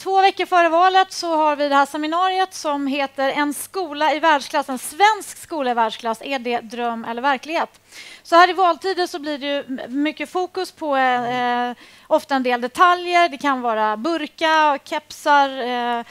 2 veckor före valet så har vi det här seminariet som heter En skola i världsklass, en svensk skola i världsklass. Är det dröm eller verklighet? Så här i valtider så blir det ju mycket fokus på ofta en del detaljer. Det kan vara burka, kepsar,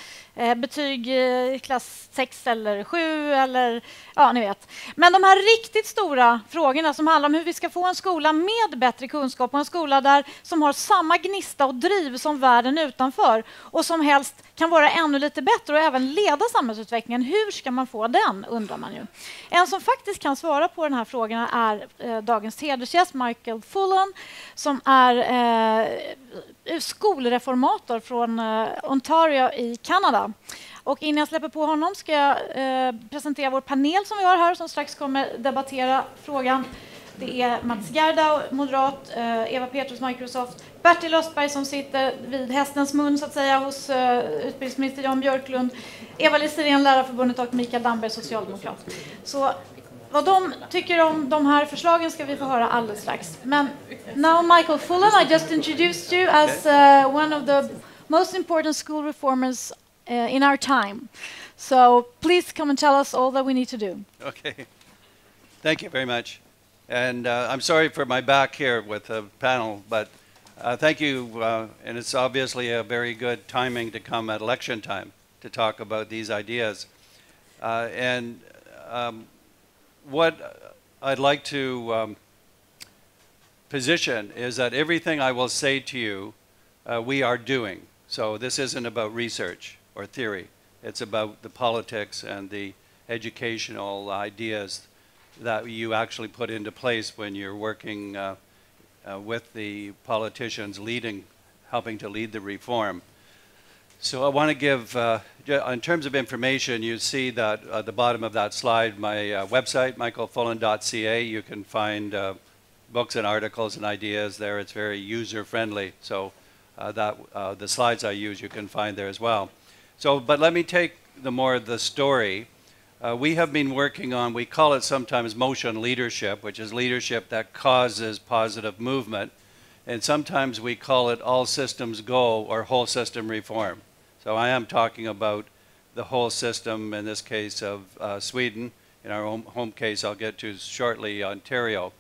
betyg i klass 6 eller 7 eller ja, ni vet. Men de här riktigt stora frågorna som handlar om hur vi ska få en skola med bättre kunskap och en skola där som har samma gnista och driv som världen utanför och som helst kan vara ännu lite bättre och även leda samhällsutvecklingen. Hur ska man få den, undrar man ju. En som faktiskt kan svara på den här frågan är dagens hedersgäst Michael Fullan som är skolreformator från Ontario i Kanada. Och innan jag släpper på honom ska jag presentera vår panel som vi har här som strax kommer debattera frågan. Det är Mats Gerdau, moderat, Eva Petrus, Microsoft, Bertil Östberg som sitter vid hästens mun så att säga hos utbildningsminister Jan Björklund, Eva Listerén, Lärarförbundet och Mikael Damberg, socialdemokrat. Så vad de tycker om de här förslagen ska vi få höra alldeles strax. Men now Michael Fullan, I just introduced you as one of the most important school reformers in our time. So please come and tell us all that we need to do. Okay. Thank you very much. And I'm sorry for my back here with the panel, but thank you. And it's obviously a very good timing to come at election time to talk about these ideas. What I'd like to position is that everything I will say to you, we are doing. So this isn't about research or theory. It's about the politics and the educational ideas that you actually put into place when you're working with the politicians helping to lead the reform. So I want to give, in terms of information, you see that at the bottom of that slide, my website, michaelfullan.ca. You can find books and articles and ideas there. It's very user-friendly. So the slides I use, you can find there as well. So, but let me take the story. We have been working on, we call it sometimes motion leadership, which is leadership that causes positive movement. And sometimes we call it all systems go or whole system reform. So I am talking about the whole system, in this case of Sweden. In our home case, I'll get to shortly, Ontario.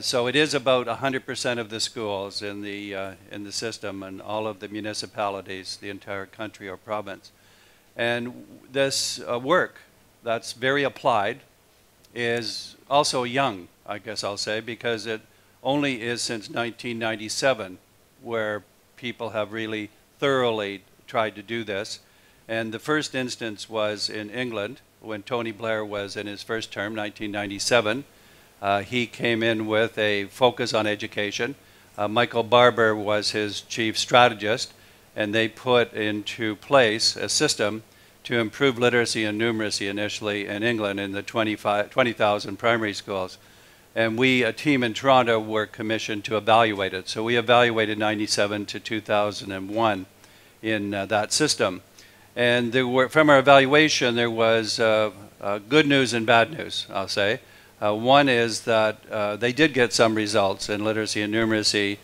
So it is about 100% of the schools in the system and all of the municipalities, the entire country or province. And this work that's very applied is also young, I guess I'll say, because it only is since 1997 where people have really thoroughly tried to do this. And the first instance was in England when Tony Blair was in his first term, 1997. He came in with a focus on education. Michael Barber was his chief strategist, and they put into place a system to improve literacy and numeracy initially in England in the 20,000 primary schools. And we, a team in Toronto, were commissioned to evaluate it. So we evaluated 97 to 2001 in that system. And from our evaluation, there was good news and bad news, I'll say. One is that they did get some results in literacy and numeracy,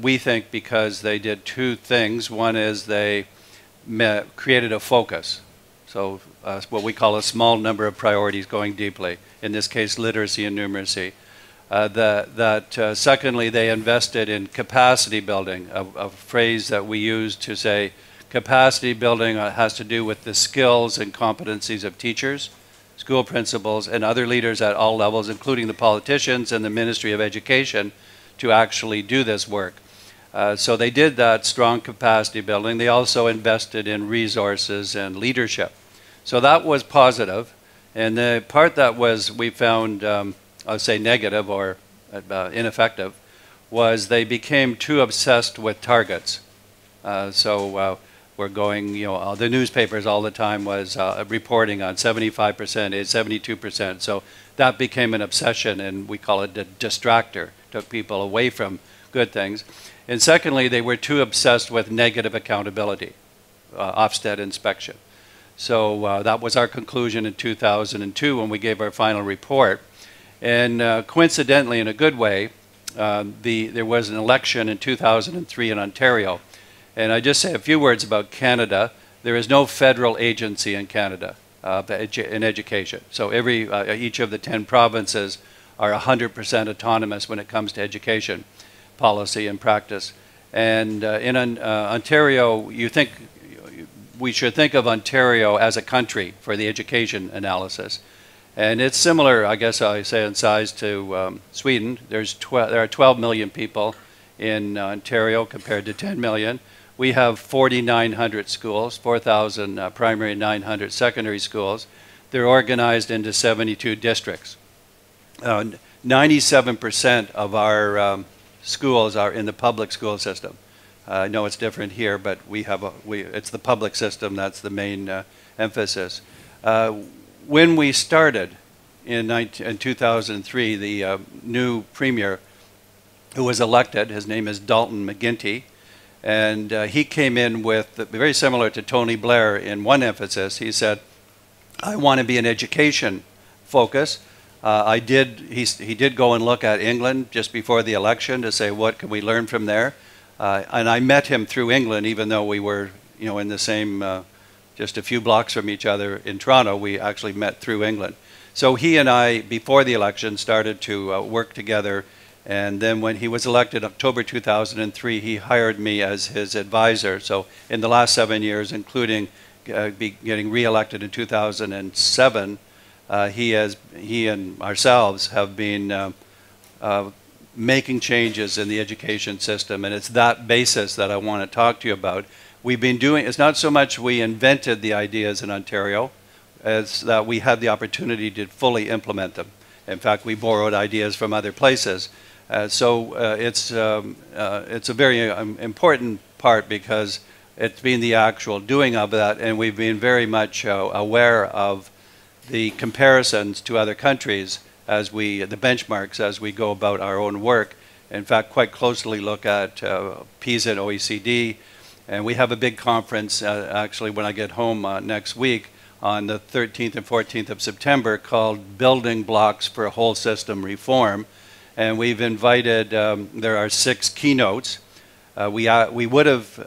we think because they did two things. One is they created a focus. So what we call a small number of priorities going deeply, in this case literacy and numeracy. Secondly, they invested in capacity building, a phrase that we use to say capacity building has to do with the skills and competencies of teachers, school principals, and other leaders at all levels, including the politicians and the Ministry of Education, to actually do this work. So they did that strong capacity building. They also invested in resources and leadership. So that was positive. And the part that was, we found, I would say negative or ineffective, was they became too obsessed with targets. We're going, the newspapers all the time was reporting on 75%, 72%. So that became an obsession, and we call it a distractor. Took people away from good things. And secondly, they were too obsessed with negative accountability, Ofsted inspection. So that was our conclusion in 2002 when we gave our final report. And coincidentally, in a good way, there was an election in 2003 in Ontario. And I just say a few words about Canada. There is no federal agency in Canada in education. So each of the 10 provinces are 100% autonomous when it comes to education policy and practice. And in Ontario, we should think of Ontario as a country for the education analysis. And it's similar, I guess I say, in size to Sweden. There are 12 million people in Ontario compared to 10 million. We have 4,900 schools, 4,000 primary, 900 secondary schools. They're organized into 72 districts. 97% of our schools are in the public school system. I know it's different here, but it's the public system that's the main emphasis. When we started in 2003, the new premier who was elected, his name is Dalton McGuinty, and he came in with, very similar to Tony Blair in one emphasis, he said, I want to be an education focus. He did go and look at England just before the election to say, what can we learn from there? And I met him through England, even though we were, in the same, just a few blocks from each other in Toronto. We actually met through England. So he and I, before the election, started to work together. And then when he was elected, October 2003, he hired me as his advisor. So in the last 7 years, including getting reelected in 2007, he and ourselves have been making changes in the education system, and it's that basis that I want to talk to you about. We've been doing, it's not so much we invented the ideas in Ontario, as that we had the opportunity to fully implement them. In fact, we borrowed ideas from other places. So it's a very important part because it's been the actual doing of that, and we've been very much aware of the comparisons to other countries the benchmarks as we go about our own work. In fact, quite closely look at PISA and OECD. And we have a big conference, actually, when I get home next week on the 13th and 14th of September called Building Blocks for Whole System Reform. And we've invited, there are 6 keynotes. We would have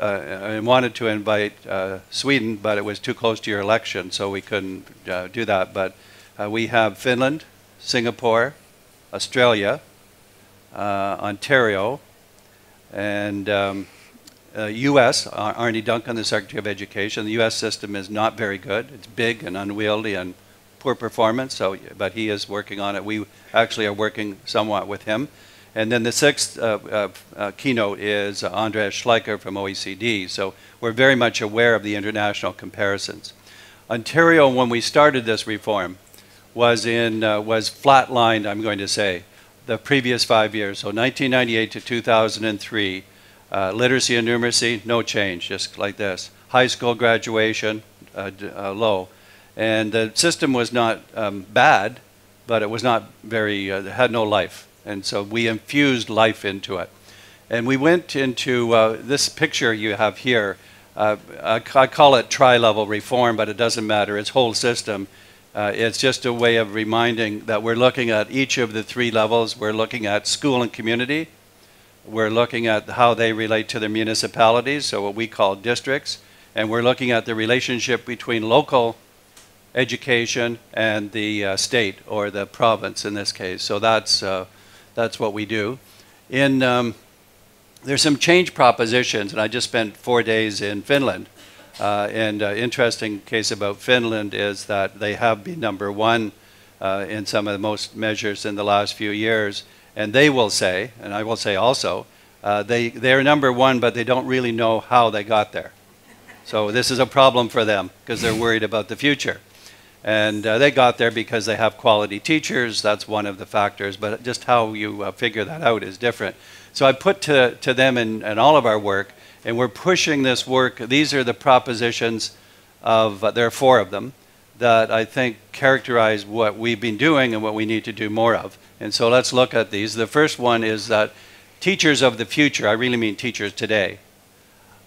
wanted to invite Sweden, but it was too close to your election, so we couldn't do that. But we have Finland, Singapore, Australia, Ontario, and U.S. Arnie Duncan, the Secretary of Education. The U.S. system is not very good. It's big and unwieldy and poor performance, but he is working on it. We actually are working somewhat with him. And then the 6th keynote is Andreas Schleicher from OECD. So we're very much aware of the international comparisons. Ontario, when we started this reform, was flatlined, I'm going to say, the previous 5 years. So 1998 to 2003, literacy and numeracy, no change, just like this. High school graduation, low. And the system was not bad, but it was not very, it had no life. And so we infused life into it. And we went into this picture you have here. I call it tri-level reform, but it doesn't matter. It's whole system. It's just a way of reminding that we're looking at each of the 3 levels. We're looking at school and community. We're looking at how they relate to their municipalities, so what we call districts. And we're looking at the relationship between local education and the state, or the province in this case. So that's what we do. There's some change propositions, and I just spent 4 days in Finland. And interesting case about Finland is that they have been #1 in some of the most measures in the last few years. And they will say, and I will say also, they're #1, but they don't really know how they got there. So this is a problem for them because they're worried about the future. And they got there because they have quality teachers. That's one of the factors. But just how you figure that out is different. So I put to them in all of our work, and we're pushing this work. These are the propositions there are 4 of them, that I think characterize what we've been doing and what we need to do more of. And so let's look at these. The first one is that teachers of the future, I really mean teachers today,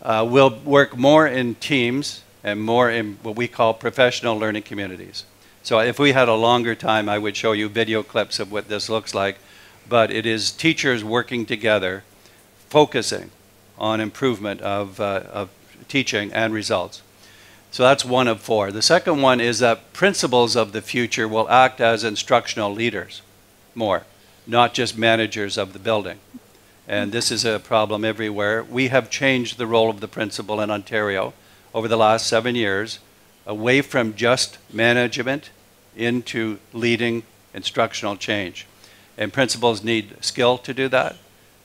will work more in teams and more in what we call professional learning communities. So if we had a longer time, I would show you video clips of what this looks like. But it is teachers working together, focusing on improvement of teaching and results. So that's one of four. The second one is that principals of the future will act as instructional leaders more, not just managers of the building. And this is a problem everywhere. We have changed the role of the principal in Ontario over the last 7 years, away from just management into leading instructional change. And principals need skill to do that.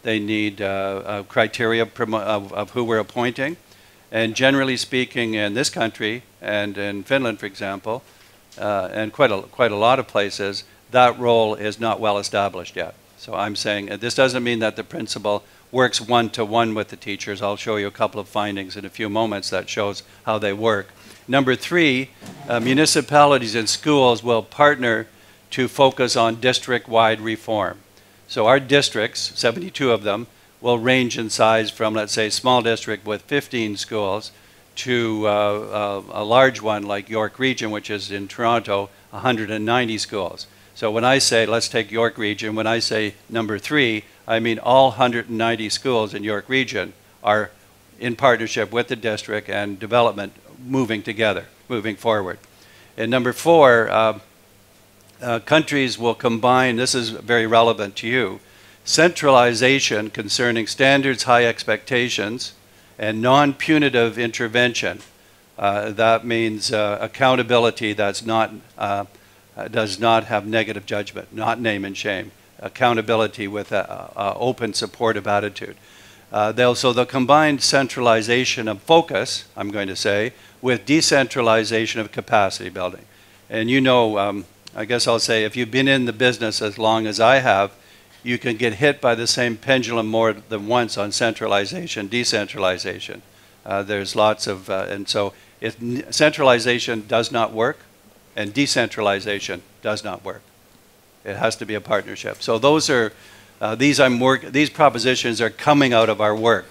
They need criteria of who we're appointing. And generally speaking, in this country, and in Finland, for example, and quite a lot of places, that role is not well established yet. So I'm saying this doesn't mean that the principal works one-to-one with the teachers. I'll show you a couple of findings in a few moments that shows how they work. Number three, municipalities and schools will partner to focus on district-wide reform. So our districts, 72 of them, will range in size from, let's say, a small district with 15 schools to a large one like York Region, which is in Toronto, 190 schools. So when I say, let's take York Region, when I say number three, I mean all 190 schools in York Region are in partnership with the district and development moving together, moving forward. And number four, countries will combine, this is very relevant to you, centralization concerning standards, high expectations, and non-punitive intervention. That means accountability that's not, does not have negative judgment, not name and shame. Accountability with an open, supportive attitude. They'll combine centralization of focus, I'm going to say, with decentralization of capacity building. And you know, I guess I'll say, if you've been in the business as long as I have, you can get hit by the same pendulum more than once on centralization, decentralization. There's lots of, and so if centralization does not work, and decentralization does not work. It has to be a partnership. So those are, these propositions are coming out of our work.